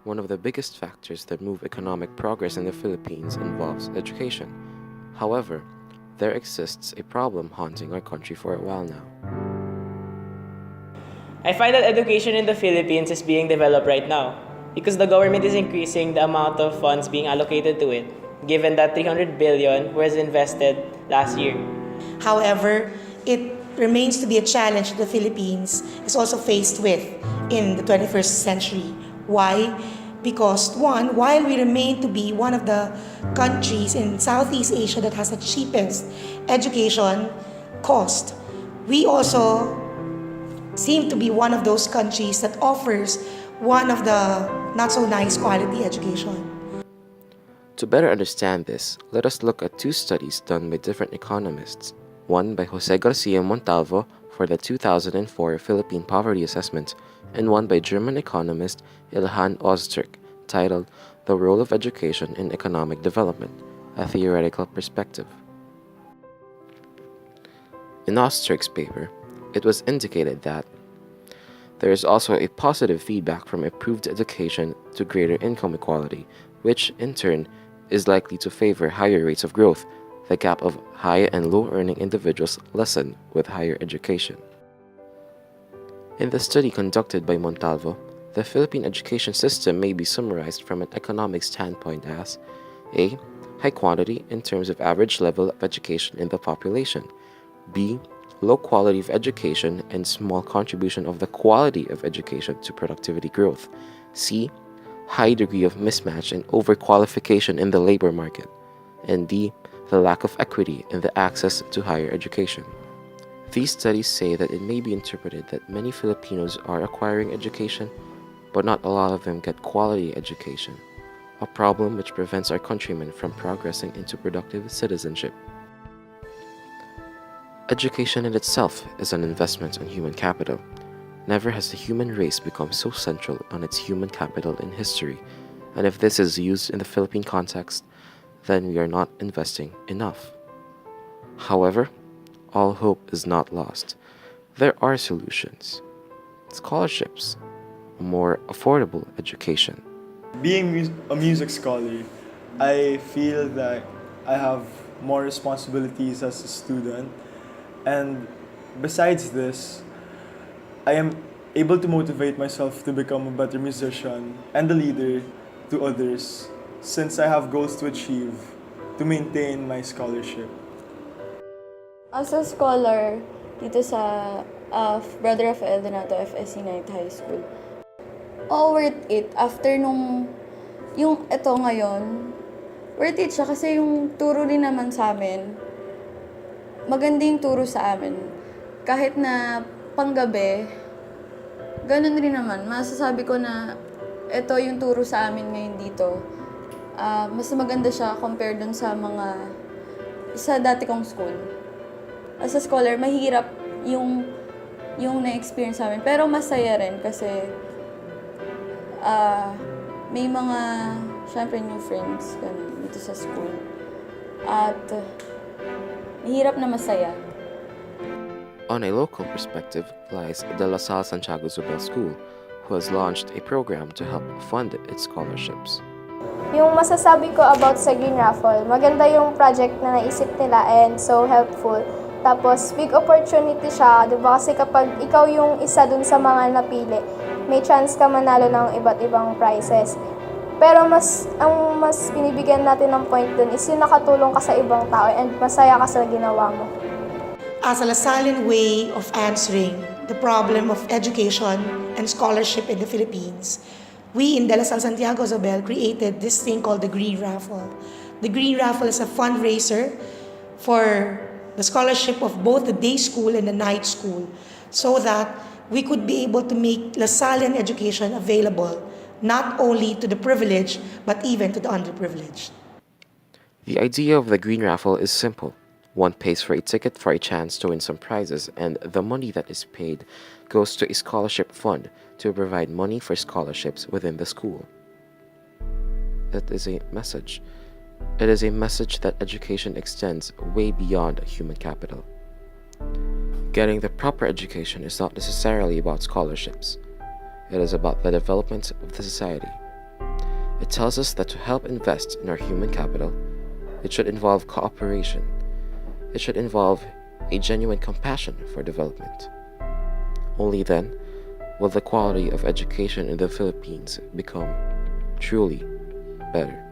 One of the biggest factors that move economic progress in the Philippines involves education. However, there exists a problem haunting our country for a while now. I find that education in the Philippines is being developed right now because the government is increasing the amount of funds being allocated to it, given that 300 billion was invested last year. However, it remains to be a challenge that the Philippines is also faced with in the 21st century. Why? Because one, while we remain to be one of the countries in Southeast Asia that has the cheapest education cost, we also seem to be one of those countries that offers one of the not so nice quality education. To better understand this, let us look at two studies done by different economists, one by Jose Garcia Montalvo for the 2004 Philippine Poverty Assessment, and one by German economist Ilhan Ostrich, titled The Role of Education in Economic Development, a Theoretical Perspective. In Ostrich's paper, it was indicated that there is also a positive feedback from improved education to greater income equality, which in turn is likely to favor higher rates of growth. The gap of high and low earning individuals lessen with higher education. In the study conducted by Montalvo, the Philippine education system may be summarized from an economic standpoint as A. High quantity in terms of average level of education in the population. B. Low quality of education and small contribution of the quality of education to productivity growth. C. High degree of mismatch and overqualification in the labor market. And D. The lack of equity in the access to higher education. These studies say that it may be interpreted that many Filipinos are acquiring education, but not a lot of them get quality education, a problem which prevents our countrymen from progressing into productive citizenship. Education in itself is an investment in human capital. Never has the human race become so central on its human capital in history, and if this is used in the Philippine context, then we are not investing enough. However, all hope is not lost. There are solutions. Scholarships, a more affordable education. Being a music scholar, I feel that I have more responsibilities as a student, and besides this, I am able to motivate myself to become a better musician and a leader to others since I have goals to achieve to maintain my scholarship. As a scholar dito sa Brother Rafael Donato FSC Night High School, all worth it after nung yung ito ngayon, worth it siya kasi yung turo din naman sa amin, maganda yung turo sa amin. Kahit na panggabi, ganun rin naman. Masasabi ko na ito yung turo sa amin ngayon dito. Mas maganda siya compared dun sa sa dati kong school. As a scholar, mahirap yung na-experience namin. Pero masaya rin kasi may mga, syempre, new friends ganun, dito sa school. At mahirap na masaya. On a local perspective lies the Salle Santiago Zobel School, who has launched a program to help fund its scholarships. Yung masasabi ko about sa Green Raffle, maganda yung project na naisip nila and so helpful. Tapos, big opportunity siya, di ba? Kasi kapag ikaw yung isa dun sa mga napili, may chance ka manalo ng iba't ibang prizes. Pero ang mas binibigyan natin ng point dun is yung nakatulong ka sa ibang tao and masaya ka sa ginawa mo. As a Lasallian way of answering the problem of education and scholarship in the Philippines, we in Salle Santiago Zobel created this thing called the Green Raffle. The Green Raffle is a fundraiser for the scholarship of both the day school and the night school so that we could be able to make Lasallian education available not only to the privileged but even to the underprivileged. The idea of the Green Raffle is simple. One pays for a ticket for a chance to win some prizes, and the money that is paid goes to a scholarship fund to provide money for scholarships within the school. It is a message. It is a message that education extends way beyond human capital. Getting the proper education is not necessarily about scholarships. It is about the development of the society. It tells us that to help invest in our human capital, it should involve cooperation. It should involve a genuine compassion for development. Only then will the quality of education in the Philippines become truly better.